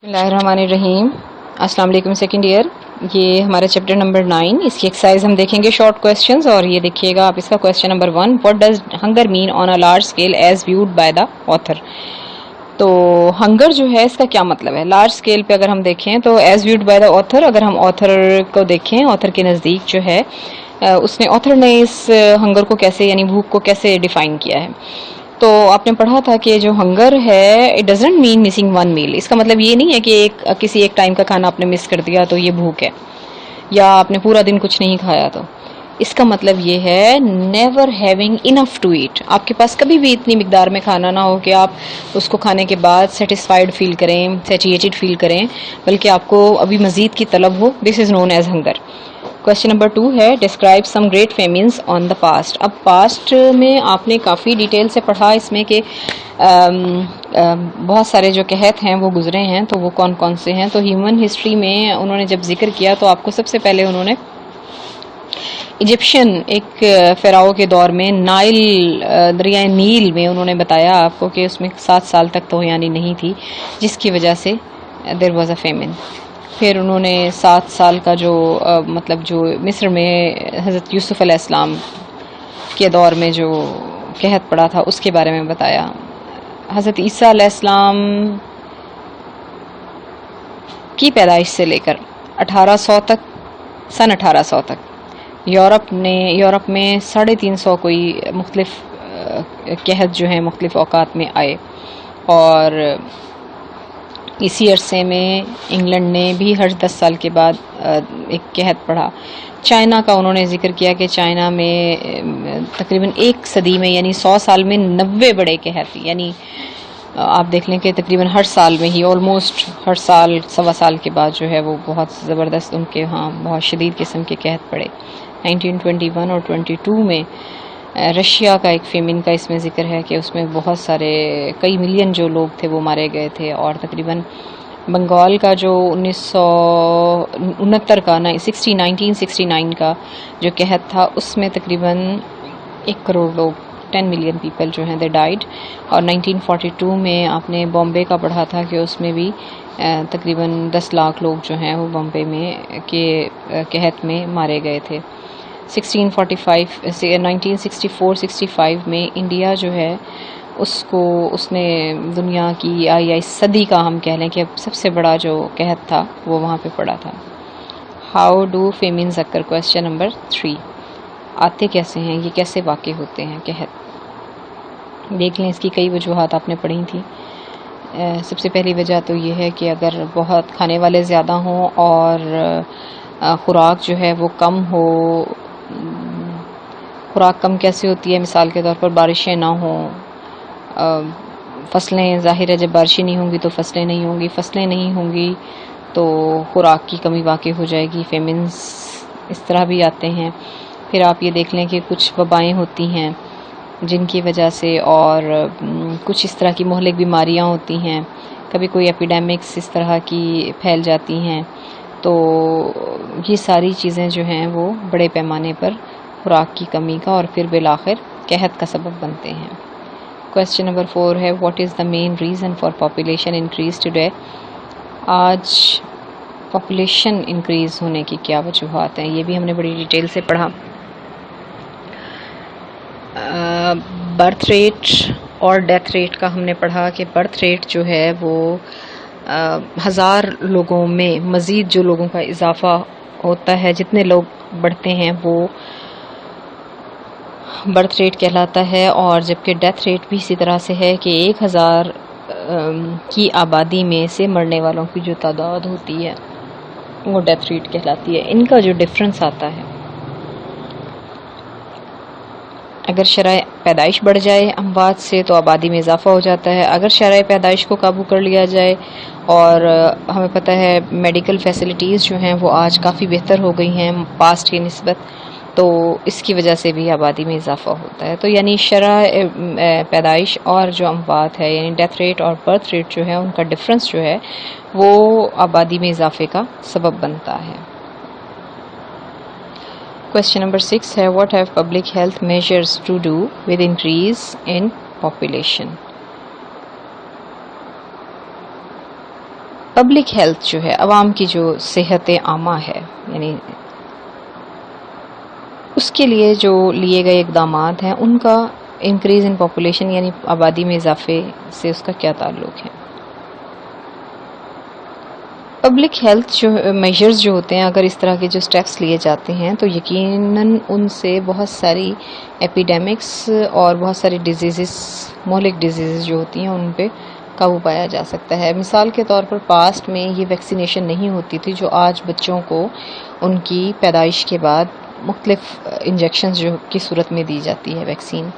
بسم اللہ الرحمن الرحیم. السلام علیکم سیکنڈ ایئر. یہ ہمارا چیپٹر نمبر 9. اس کی ایکسرسائز ہم دیکھیں گے شارٹ کویسچنز. اور یہ دیکھیے گا آپ اس کا question number 1. What does hunger mean on a large scale as viewed by the author. تو ہنگر جو ہے اس کا کیا مطلب ہے لارج اسکیل پہ اگر ہم دیکھیں تو as viewed by the author. اگر ہم آتھر کو دیکھیں, آتھر کے نزدیک جو ہے آتھر نے اس ہنگر کو کیسے یعنی بھوک کو کیسے ڈیفائن کیا ہے. تو آپ نے پڑھا تھا کہ جو ہنگر ہے it doesn't mean missing one meal. اس کا مطلب یہ نہیں ہے کہ کسی ایک ٹائم کا کھانا آپ نے مس کر دیا تو یہ بھوک ہے, یا آپ نے پورا دن کچھ نہیں کھایا. تو اس کا مطلب یہ ہے never having enough to eat. آپ کے پاس کبھی بھی اتنی مقدار میں کھانا نہ ہو کہ آپ اس کو کھانے کے بعد سیٹسفائیڈ فیل کریں, سیٹیٹڈ فیل کریں, بلکہ آپ کو ابھی مزید کی طلب ہو. This is known as hunger. Question number 2 ہے describe some great famines on the past. اب پاسٹ میں آپ نے کافی ڈیٹیل سے پڑھا اس میں کہ بہت سارے جو قحط ہیں وہ گزرے ہیں. تو وہ کون کون سے ہیں؟ تو ہیومن ہسٹری میں انہوں نے جب ذکر کیا تو آپ کو سب سے پہلے انہوں نے ایجپشین ایک فراؤ کے دور میں نائل دریائے نیل میں انہوں نے بتایا آپ کو کہ اس میں 7 سال تک توحیانی نہیں تھی, جس کی وجہ سے دیر واز اے فیمن. پھر انہوں نے 7 سال کا جو جو مصر میں حضرت یوسف علیہ السلام کے دور میں جو قحط پڑا تھا اس کے بارے میں بتایا. حضرت عیسیٰ علیہ السلام کی پیدائش سے لے کر 1800 تک, سن 1800 تک یورپ میں 350 کوئی مختلف قحط جو ہیں مختلف اوقات میں آئے. اور اسی عرصے میں انگلینڈ نے بھی ہر 10 سال کے بعد ایک قحط پڑا. چائنا کا انہوں نے ذکر کیا کہ چائنا میں تقریباً 1 صدی میں یعنی 100 سال میں 90 بڑے قحط, یعنی آپ دیکھ لیں کہ تقریباً ہر سال میں ہی آلموسٹ ہر سال 1.25 سال کے بعد جو ہے وہ بہت زبردست ان کے ہاں بہت شدید قسم کے قحط پڑے. 1921 اور 22 میں رشیا کا ایک فیمن کا اس میں ذکر ہے کہ اس میں بہت سارے کئی ملین جو لوگ تھے وہ مارے گئے تھے. اور تقریباً بنگال کا جو 1969 کا 1969 کا جو قحط تھا اس میں تقریباً 1 کروڑ لوگ 10 ملین پیپل جو ہیں دے ڈائیڈ. اور 1942 میں آپ نے بامبے کا پڑھا تھا کہ اس میں بھی تقریباً 10 لاکھ لوگ جو ہیں وہ بامبے میں کے قحط میں مارے گئے تھے. 1964-65 میں انڈیا جو ہے اس نے دنیا کی صدی کا ہم کہہ لیں کہ سب سے بڑا جو قحط تھا وہ وہاں پہ پڑا تھا. How do famines occur. Question number 3 آتے کیسے ہیں, یہ کیسے واقع ہوتے ہیں قحط. دیکھ لیں اس کی کئی وجوہات آپ نے پڑھی تھی. سب سے پہلی وجہ تو یہ ہے کہ اگر بہت کھانے والے زیادہ ہوں اور خوراک جو ہے وہ کم ہو. خوراک کم کیسے ہوتی ہے؟ مثال کے طور پر بارشیں نہ ہوں, فصلیں, ظاہر ہے جب بارشیں نہیں ہوں گی تو فصلیں نہیں ہوں گی, فصلیں نہیں ہوں گی تو خوراک کی کمی واقع ہو جائے گی. فیمنس اس طرح بھی آتے ہیں. پھر آپ یہ دیکھ لیں کہ کچھ وبائیں ہوتی ہیں جن کی وجہ سے, اور کچھ اس طرح کی مہلک بیماریاں ہوتی ہیں, کبھی کوئی ایپیڈیمکس اس طرح کی پھیل جاتی ہیں. تو یہ ساری چیزیں جو ہیں وہ بڑے پیمانے پر خوراک کی کمی کا اور پھر بالآخر قحط کا سبب بنتے ہیں. کویسچن نمبر 4 ہے what is the main reason for population increase today. آج پاپولیشن انکریز ہونے کی کیا وجوہات ہیں؟ یہ بھی ہم نے بڑی ڈیٹیل سے پڑھا. برتھ ریٹ اور ڈیتھ ریٹ کا ہم نے پڑھا کہ برتھ ریٹ جو ہے وہ 1000 لوگوں میں مزید جو لوگوں کا اضافہ ہوتا ہے, جتنے لوگ بڑھتے ہیں وہ برتھ ریٹ کہلاتا ہے. اور جبکہ ڈیتھ ریٹ بھی اسی طرح سے ہے کہ 1000 کی آبادی میں سے مرنے والوں کی جو تعداد ہوتی ہے وہ ڈیتھ ریٹ کہلاتی ہے. ان کا جو ڈفرنس آتا ہے, اگر شرح پیدائش بڑھ جائے اموات سے تو آبادی میں اضافہ ہو جاتا ہے. اگر شرح پیدائش کو قابو کر لیا جائے, اور ہمیں پتہ ہے میڈیکل فیسلٹیز جو ہیں وہ آج کافی بہتر ہو گئی ہیں پاسٹ کی نسبت, تو اس کی وجہ سے بھی آبادی میں اضافہ ہوتا ہے. تو یعنی شرح پیدائش اور جو اموات ہے یعنی ڈیتھ ریٹ اور برتھ ریٹ جو ہے ان کا ڈفرنس جو ہے وہ آبادی میں اضافے کا سبب بنتا ہے. کویسچن نمبر 6 ہے what have public health measures to do with increase in population. Public health جو ہے، عوام کی جو صحت عامہ ہے، یعنی اس کے لیے جو لیے گئے اقدامات ہیں ان کا انکریز ان پاپولیشن یعنی آبادی میں اضافے سے اس کا کیا تعلق ہے؟ پبلک ہیلتھ جو میجرز جو ہوتے ہیں، اگر اس طرح کے جو سٹیپس لیے جاتے ہیں تو یقیناً ان سے بہت ساری ایپیڈیمکس اور بہت ساری ڈیزیزز، مہلک ڈیزیزز جو ہوتی ہیں ان پہ قابو پایا جا سکتا ہے۔ مثال کے طور پر پاسٹ میں یہ ویکسینیشن نہیں ہوتی تھی جو آج بچوں کو ان کی پیدائش کے بعد مختلف انجیکشنز جو کی صورت میں دی جاتی ہے ویکسین۔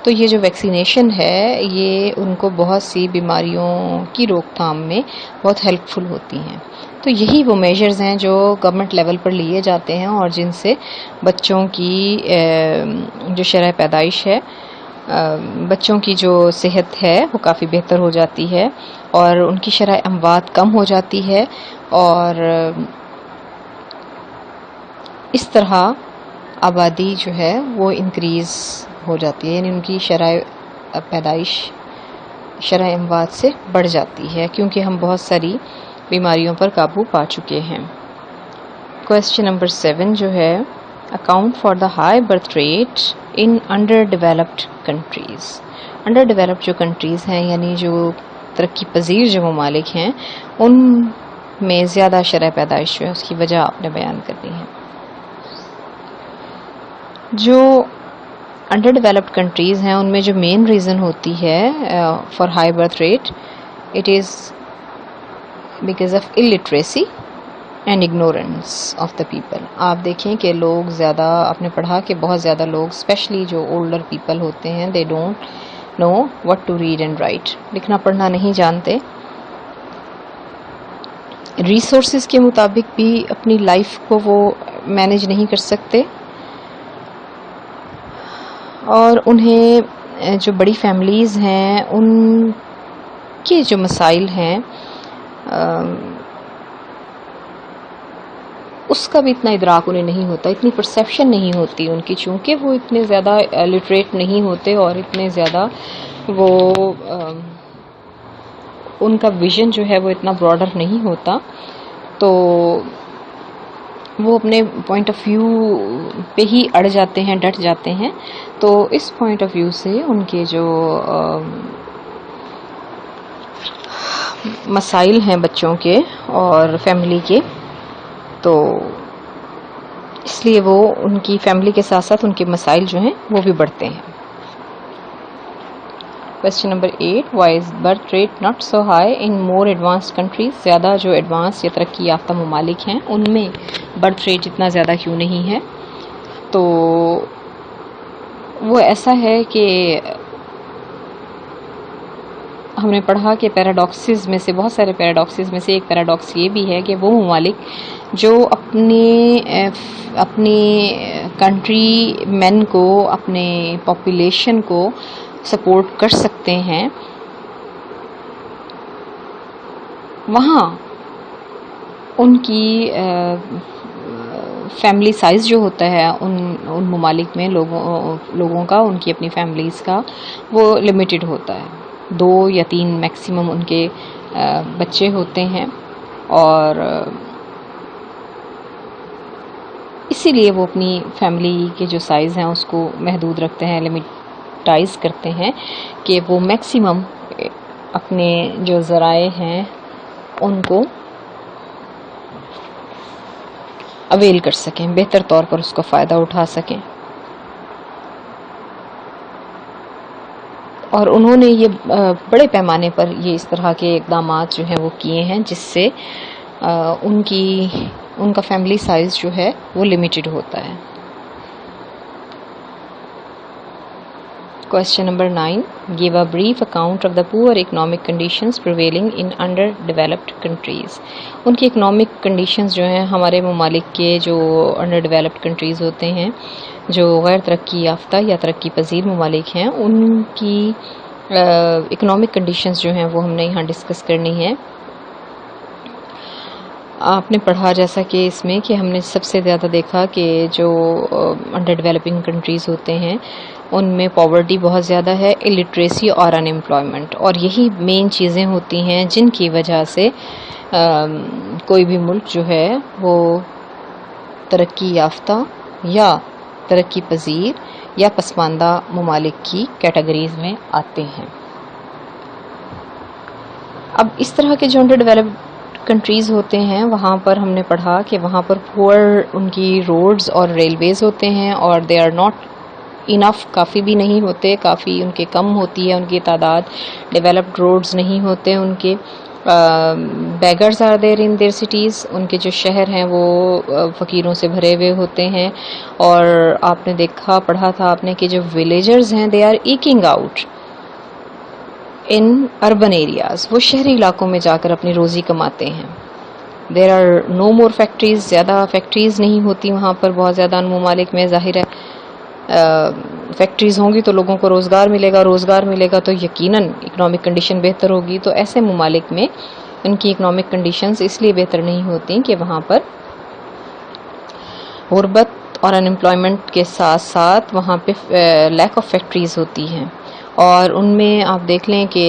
تو یہ جو ویکسینیشن ہے یہ ان کو بہت سی بیماریوں کی روک تھام میں بہت ہیلپ فل ہوتی ہیں۔ تو یہی وہ میجرز ہیں جو گورنمنٹ لیول پر لیے جاتے ہیں اور جن سے بچوں کی جو شرح پیدائش ہے، بچوں کی جو صحت ہے وہ کافی بہتر ہو جاتی ہے اور ان کی شرح اموات کم ہو جاتی ہے، اور اس طرح آبادی جو ہے وہ انکریز ہو جاتی ہے، یعنی ان کی شرح پیدائش شرح اموات سے بڑھ جاتی ہے کیونکہ ہم بہت ساری بیماریوں پر قابو پا چکے ہیں۔ کویسچن نمبر 7 جو ہے، account for the high birth rate in under developed countries. Under developed جو کنٹریز ہیں یعنی جو ترقی پذیر جو ممالک ہیں ان میں زیادہ شرح پیدائش جو ہے اس کی وجہ آپ نے بیان کرنی ہے۔ جو انڈر ڈیولپڈ کنٹریز ہیں ان میں جو مین ریزن ہوتی ہے for high birth rate, it is because of illiteracy and ignorance of the people. آپ دیکھیں کہ لوگ زیادہ، آپ نے پڑھا کہ بہت زیادہ لوگ اسپیشلی جو اولڈر پیپل ہوتے ہیں they don't know what to read and write, لکھنا پڑھنا نہیں جانتے، ریسورسز کے مطابق بھی اپنی لائف کو وہ مینیج نہیں کر سکتے، اور انہیں جو بڑی فیملیز ہیں ان کے جو مسائل ہیں اس کا بھی اتنا ادراک انہیں نہیں ہوتا، اتنی پرسیپشن نہیں ہوتی ان کی، چونکہ وہ اتنے زیادہ لٹریٹ نہیں ہوتے اور اتنے زیادہ وہ ان کا ویژن جو ہے وہ اتنا براڈر نہیں ہوتا، تو وہ اپنے پوائنٹ آف ویو پہ ہی اڑ جاتے ہیں، ڈٹ جاتے ہیں۔ تو اس پوائنٹ آف ویو سے ان کے جو مسائل ہیں بچوں کے اور فیملی کے، تو اس لیے وہ ان کی فیملی کے ساتھ ساتھ ان کے مسائل جو ہیں وہ بھی بڑھتے ہیں۔ Question number 8، why is birth rate not so high in more advanced countries? زیادہ جو ایڈوانس یا ترقی یافتہ ممالک ہیں ان میں برتھ ریٹ اتنا زیادہ کیوں نہیں ہے؟ تو وہ ایسا ہے کہ ہم نے پڑھا کہ پیراڈاکسز میں سے، بہت سارے پیراڈاکسز میں سے ایک پیراڈاکس یہ بھی ہے کہ وہ ممالک جو اپنی کنٹری مین کو، اپنے پاپولیشن کو سپورٹ کر سکتے ہیں، وہاں ان کی فیملی سائز جو ہوتا ہے ان ممالک میں لوگوں کا، ان کی اپنی فیملیز کا، وہ لمیٹڈ ہوتا ہے، 2 یا 3 میکسیمم ان کے بچے ہوتے ہیں، اور اسی لیے وہ اپنی فیملی کے جو سائز ہیں اس کو محدود رکھتے ہیں، لمیٹائز کرتے ہیں کہ وہ میکسیمم اپنے جو ذرائع ہیں ان کو اویل کر سکیں، بہتر طور پر اس کا فائدہ اٹھا سکیں۔ اور انہوں نے یہ بڑے پیمانے پر یہ اس طرح کے اقدامات جو ہیں وہ کیے ہیں جس سے ان کا فیملی سائز جو ہے وہ لمیٹڈ ہوتا ہے۔ Question number 9, give a brief account of the poor economic conditions prevailing in underdeveloped countries۔ ان کی economic conditions جو ہیں ہمارے ممالک کے جو underdeveloped countries ہوتے ہیں، جو غیر ترقی یافتہ یا ترقی پذیر ممالک ہیں، ان کی economic conditions جو ہیں وہ ہم نے یہاں ڈسکس کرنی ہے۔ آپ نے پڑھا جیسا کہ اس میں کہ ہم نے سب سے زیادہ دیکھا کہ جو انڈر ڈیولپنگ کنٹریز ہوتے ہیں ان میں پاورٹی بہت زیادہ ہے، الٹریسی اور ان امپلائمنٹ، اور یہی مین چیزیں ہوتی ہیں جن کی وجہ سے کوئی بھی ملک جو ہے وہ ترقی یافتہ یا ترقی پذیر یا پسماندہ ممالک کی کیٹیگریز میں آتے ہیں۔ اب اس طرح کے جو انڈر ڈیولپڈ کنٹریز ہوتے ہیں وہاں پر ہم نے پڑھا کہ وہاں پر پور ان کی روڈز اور ریلویز ہوتے ہیں، اور دے آر ناٹ انف، کافی بھی نہیں ہوتے، کافی ان کے کم ہوتی ہے ان کی تعداد، ڈیولپڈ روڈز نہیں ہوتے ان کے، beggars are there in their cities, ان کے جو شہر ہیں وہ فقیروں سے بھرے ہوئے ہوتے ہیں، اور آپ نے دیکھا پڑھا تھا آپ نے کہ جو ولیجرز ہیں they are eking out in urban areas, وہ شہری علاقوں میں جا کر اپنی روزی کماتے ہیں۔ There are no more factories, زیادہ فیکٹریز نہیں ہوتی وہاں پر، بہت زیادہ ان ممالک میں ظاہر ہے فیکٹریز ہوں گی تو لوگوں کو روزگار ملے گا تو یقیناً اکنامک کنڈیشن بہتر ہوگی، تو ایسے ممالک میں ان کی اکنامک کنڈیشنز اس لیے بہتر نہیں ہوتی کہ وہاں پر غربت اور ان امپلائمنٹ کے ساتھ ساتھ وہاں پہ لیک آف فیکٹریز ہوتی ہیں، اور ان میں آپ دیکھ لیں کہ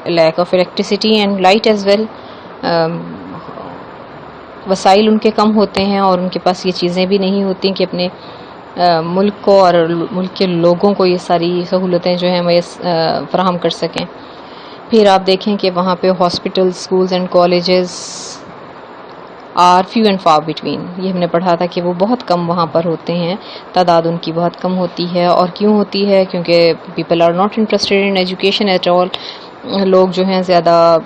lack of electricity and light as well, وسائل ان کے کم ہوتے ہیں اور ان کے پاس یہ چیزیں بھی نہیں ہوتی کہ اپنے ملک کو اور ملک کے لوگوں کو یہ ساری سہولتیں جو ہیں وہ فراہم کر سکیں۔ پھر آپ دیکھیں کہ وہاں پہ hospital, schools and colleges are few and far between, یہ ہم نے پڑھا تھا کہ وہ بہت کم وہاں پر ہوتے ہیں، تعداد ان کی بہت کم ہوتی ہے، اور کیوں ہوتی ہے؟ کیونکہ people are not interested in education at all, لوگ جو ہیں زیادہ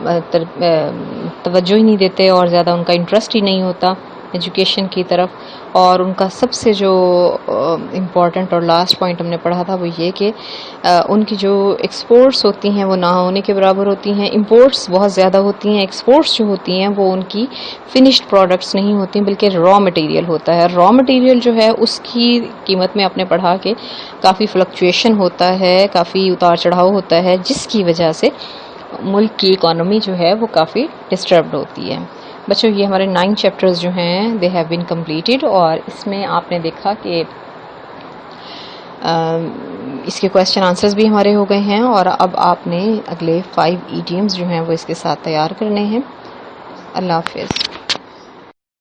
توجہ ہی نہیں دیتے اور زیادہ ان کا انٹرسٹ ہی نہیں ہوتا ایجوکیشن کی طرف، اور ان کا سب سے جو امپورٹنٹ اور لاسٹ پوائنٹ ہم نے پڑھا تھا وہ یہ کہ ان کی جو ایکسپورٹس ہوتی ہیں وہ نہ ہونے کے برابر ہوتی ہیں، امپورٹس بہت زیادہ ہوتی ہیں، ایکسپورٹس جو ہوتی ہیں وہ ان کی فنشڈ پروڈکٹس نہیں ہوتی بلکہ را مٹیریل ہوتا ہے، را مٹیریل جو ہے اس کی قیمت میں آپ نے پڑھا کہ کافی فلکچویشن ہوتا ہے، کافی اتار چڑھاؤ ہوتا ہے، جس کی وجہ سے ملک کی اکانومی جو ہے وہ کافی ڈسٹربڈ ہوتی ہے۔ بچوں یہ ہمارے 9 چیپٹرز جو ہیں دے ہیو بین کمپلیٹڈ، اور اس میں آپ نے دیکھا کہ اس کے کویسچن آنسرز بھی ہمارے ہو گئے ہیں، اور اب آپ نے اگلے 5 ایڈیمز جو ہیں وہ اس کے ساتھ تیار کرنے ہیں۔ اللہ حافظ۔